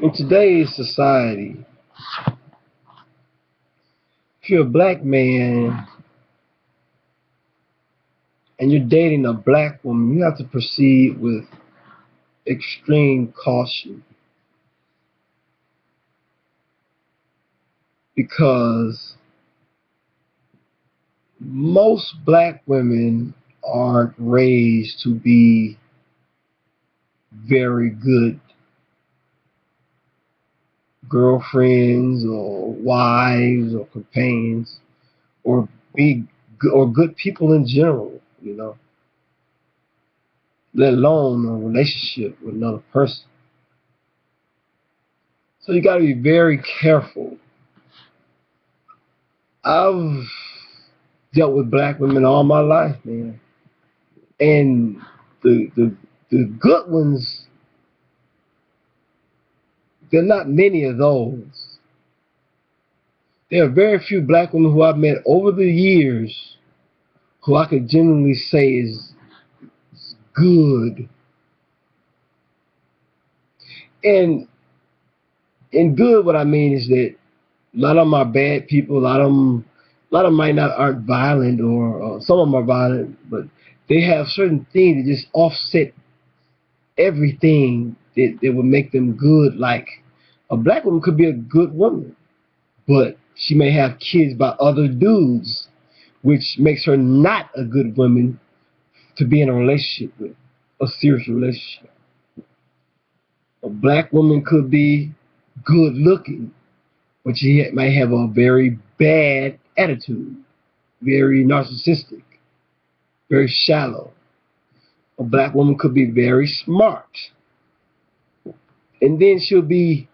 In today's society, if you're a black man and you're dating a black woman, you have to proceed with extreme caution because most black women aren't raised to be very good girlfriends or wives or companions or or good people in general, let alone a relationship with another person. So you got to be very careful. I've dealt with black women all my life, man, and the good ones, there are not many of those. There are very few black women who I've met over the years who I could genuinely say is good. And in good, what I mean is that a lot of them are bad people. A lot of them might not aren't violent, or some of them are violent, but they have certain things that just offset everything that would make them good. Like a black woman could be a good woman, but she may have kids by other dudes, which makes her not a good woman to be in a relationship with, a serious relationship. A black woman could be good looking, but she might have a very bad attitude, very narcissistic, very shallow. A black woman could be very smart, and then she'll be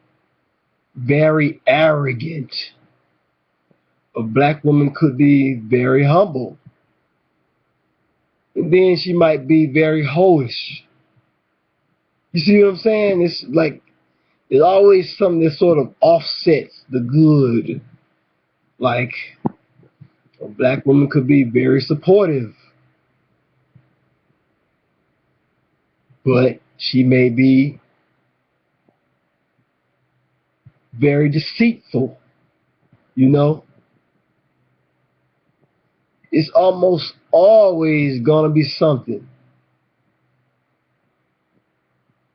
very arrogant. A black woman could be very humble, and then she might be very hoish. You see what I'm saying? It's like there's always something that sort of offsets the good. Like a black woman could be very supportive, but she may be very deceitful, you know? It's almost always gonna be something.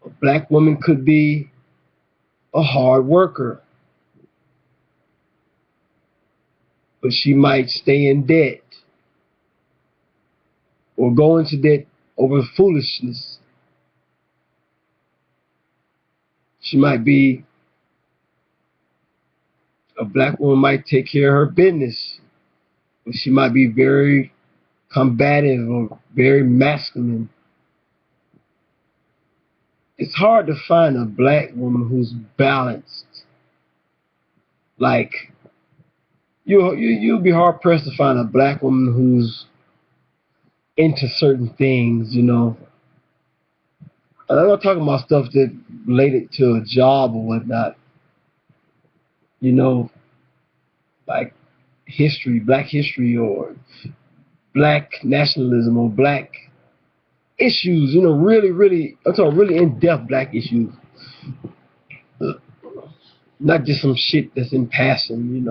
A black woman could be a hard worker, but she might stay in debt or go into debt over foolishness. She might be, a black woman might take care of her business, but she might be very combative or very masculine. It's hard to find a black woman who's balanced. Like you'll be hard pressed to find a black woman who's into certain things, And I'm not talking about stuff that related to a job or whatnot, you know, like black history, or black nationalism, or black issues, really, really, I'm talking really in-depth black issues. Not just some shit that's in passing.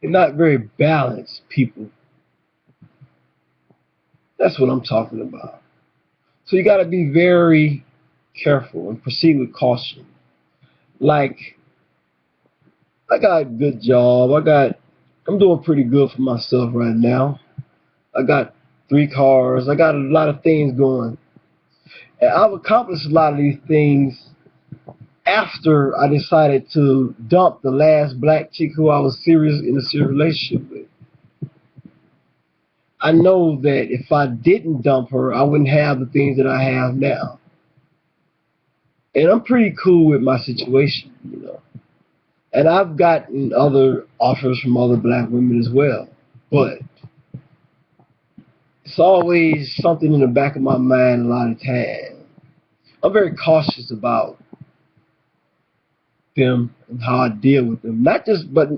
They're not very balanced people. That's what I'm talking about. So you got to be very careful and proceed with caution. Like, I got a good job. I'm doing pretty good for myself right now. I got 3 cars. I got a lot of things going. And I've accomplished a lot of these things after I decided to dump the last black chick who I was in a serious relationship with. I know that if I didn't dump her, I wouldn't have the things that I have now. And I'm pretty cool with my situation. And I've gotten other offers from other black women as well. But it's always something in the back of my mind a lot of times. I'm very cautious about them and how I deal with them. But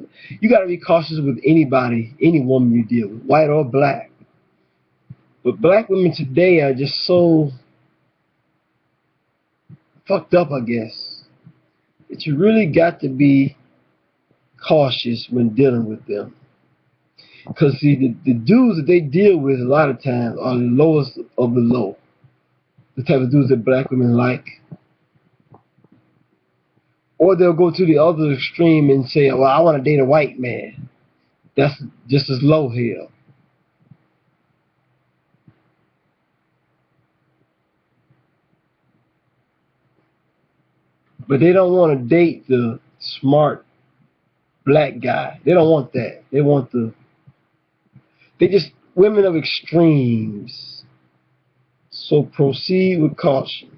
you got to be cautious with anybody, any woman you deal with, white or black. But black women today are just so fucked up, I guess. That you really got to be cautious when dealing with them. Because, see, the dudes that they deal with a lot of times are the lowest of the low. The type of dudes that black women like. Or they'll go to the other extreme and say, well, I want to date a white man. That's just as low here. But they don't want to date the smart black guy. They don't want that. They want they just, women of extremes. So proceed with caution.